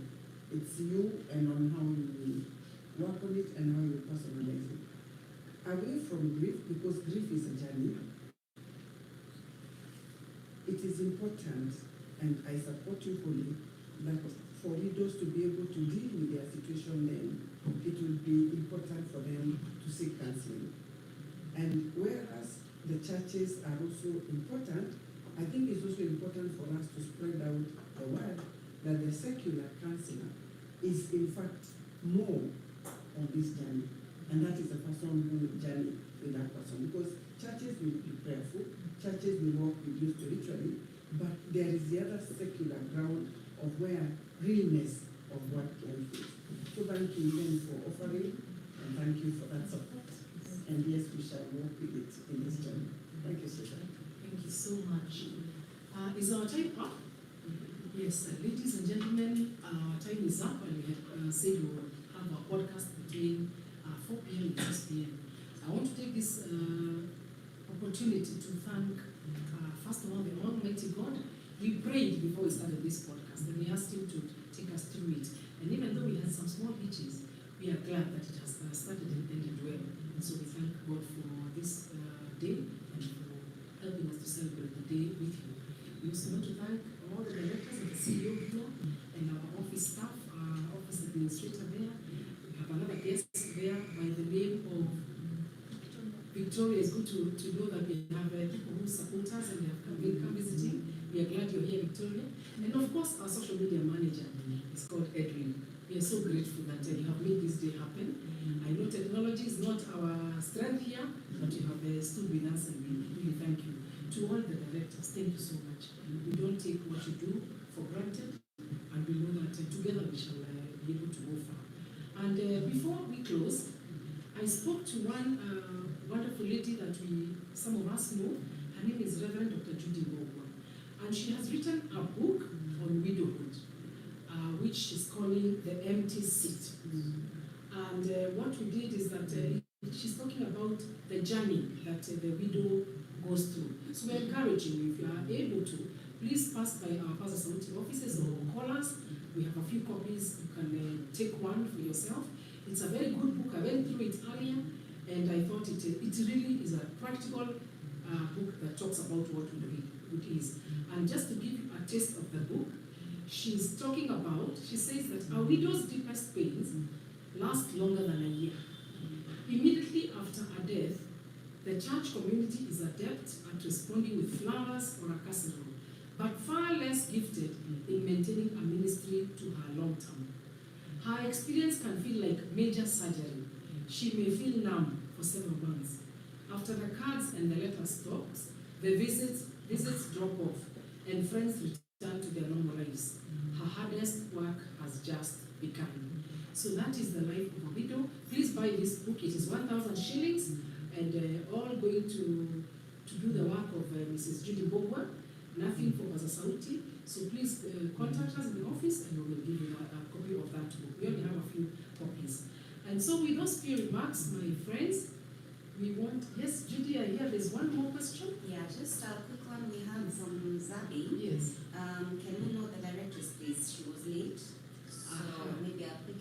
It's you and on how you work on it and how you personalize it. Away from grief, because grief is a journey, it is important, and I support you fully, that for widows to be able to deal with their situation then, it will be important for them to seek counseling. And whereas the churches are also important, I think it's also important for us to spread out the word that the secular counselor is in fact more on this journey. And that is a personal journey with that person. Because churches will be prayerful, churches will work with you spiritually, but there is the other secular ground of where realness of what life is. So thank you again for offering, and thank you for that support. And yes, we shall work with it in this journey. Thank you, Susan. Thank you so much. Is our time up? Yes, ladies and gentlemen, our time is up, and we have said we will have a podcast between 4 p.m. and 6 p.m. I want to take this opportunity to thank, first of all, the Almighty God. We prayed before we started this podcast, and we asked Him to take us through it. And even though we had some small hitches, we are glad that it has started and ended well. And so we thank God for this day and for helping us to celebrate the day with you. We also want to thank all the directors and the CEO here and our office staff, our office administrator there. We have another guest there by the name of Victoria. It's good to know that we have people who support us and they have come visiting. We are glad you're here, Victoria. And of course, our social media manager is called Edwin. We are so grateful that you have made this day happen. I know technology is not our strength here, but you have stood with us, and we really thank you. To all the directors, thank you so much. We don't take what you do for granted, and we know that together we shall be able to go far. And before we close, I spoke to one wonderful lady that some of us know. Her name is Reverend Dr. Judy Mbogwa. And she has written a book on widowhood, which she's calling The Empty Seat. And what we did is that she's talking about the journey that the widow goes through. So we're encouraging you, if you are able to, please pass by our Paza Sauti offices or call us. We have a few copies. You can take one for yourself. It's a very good book. I went through it earlier, and I thought it really is a practical book that talks about what it is. And just to give you a taste of the book, she says that a widow's deepest pains last longer than a year. Immediately after a death, the church community is adept at responding with flowers or a casserole, but far less gifted in maintaining a ministry to her long term. Her experience can feel like major surgery. She may feel numb for several months. After the cards and the letters stops, the visits drop off, and friends return to their normal lives. Her hardest work has just begun. So that is the life of a widow. Please buy this book. It is 1,000 shillings, and all going to do the work of Mrs. Judy Mbogwa. Nothing for Paza Sauti. So please contact us in the office, and we will give you a copy of that book. We only have a few copies. And so with those few remarks, my friends, we want, yes, Judy, I hear there's one more question. Yeah, just a quick one we have from Zabi. Yes. Can we know the directress, please? She was late, so maybe a quick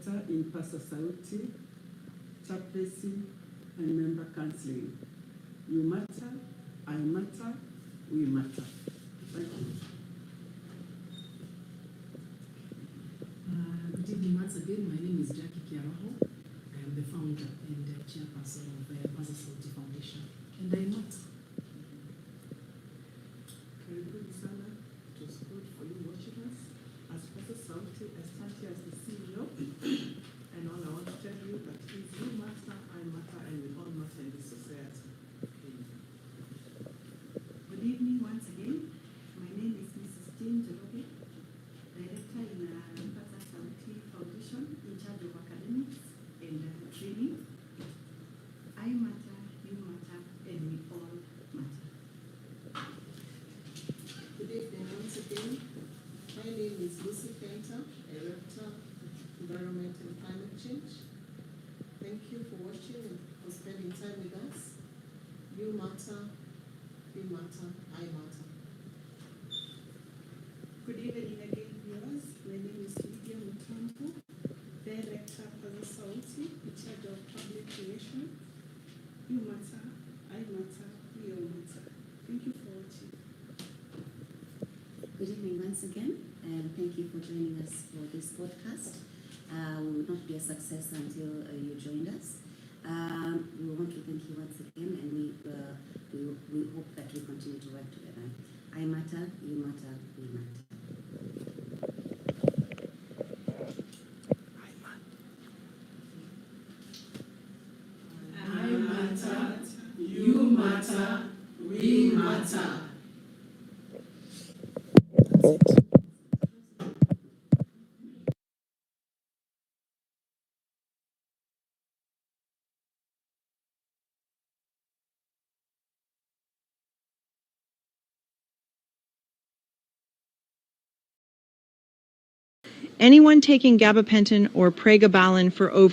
Director in Paza Sauti, Chaplaincy, and Member Counseling. You matter, I matter, we matter. Thank you. Good evening once again. My name is Jackie Kiaraho. I am the founder and chairperson of the Paza Sauti Foundation. And I matter. Karibuni sana. It was good for you watching us. As Paza Sauti, I stand here as the CEO, and all I want to tell you that is you matter, I matter, and we all matter in this society. Good evening once again. My name is Mrs. Jean Joroge, Director in Paza Sauti Foundation, in charge of academics and training. I matter, you matter, and we all matter. Good evening once again. My name is Lucy Painter, Director, Environment and Climate Change. Thank you for watching and for spending time with us. You matter, we matter, I matter. Good evening again, viewers. My name is Lydia Mutambo, Director, Paza Sauti, in charge of public relations. You matter, I matter, we all matter. Thank you for watching. Good evening once again, and thank you for joining us for this podcast. We will not be a success until you joined us. We want to thank you once again, and we hope that we continue to work together. I matter, you matter, we matter. I matter, you matter, we matter. Anyone taking gabapentin or pregabalin for over